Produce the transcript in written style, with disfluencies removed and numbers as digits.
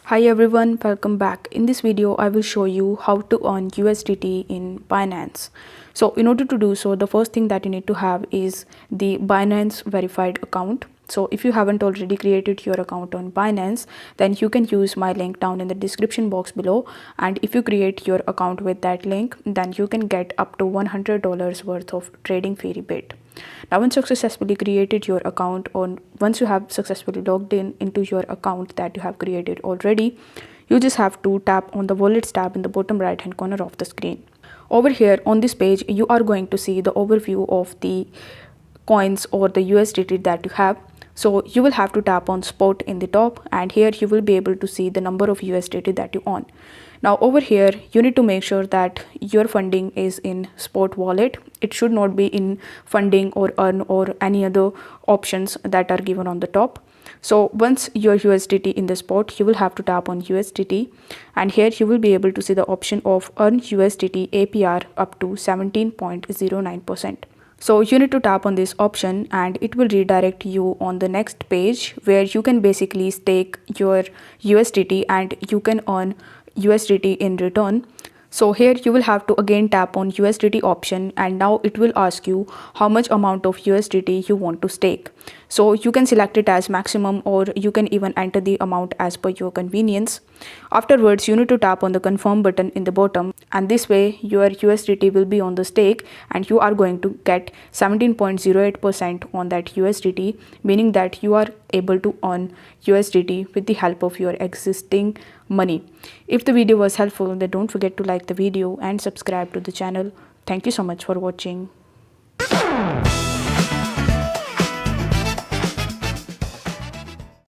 Hi everyone, welcome back. In this video, I will show you how to earn USDT in Binance. So in order to do so, the first thing that you need to have is the Binance verified account. So if you haven't already created your account on Binance, then you can use my link down in the description box below. And if you create your account with that link, then you can get up to $100 worth of trading fee rebate. Now once you successfully created your account, or once you have successfully logged in into your account that you have created already, you just have to tap on the wallets tab in the bottom right hand corner of the screen. Over here on this page, you are going to see the overview of the coins or the USDT that you have. So you will have to tap on spot in the top, and here you will be able to see the number of USDT that you own. Now over here, you need to make sure that your funding is in spot wallet. It should not be in funding or earn or any other options that are given on the top. So once your USDT in the spot, you will have to tap on USDT, and here you will be able to see the option of earn USDT APR up to 17.09%. So you need to tap on this option and it will redirect you on the next page where you can basically stake your USDT and you can earn USDT in return. So here you will have to again tap on USDT option, and now it will ask you how much amount of USDT you want to stake. So you can select it as maximum, or you can even enter the amount as per your convenience. Afterwards, you need to tap on the confirm button in the bottom, and this way your USDT will be on the stake and you are going to get 17.08% on that USDT, meaning that you are able to earn USDT with the help of your existing money. If the video was helpful, then don't forget to like the video and subscribe to the channel. Thank you so much for watching.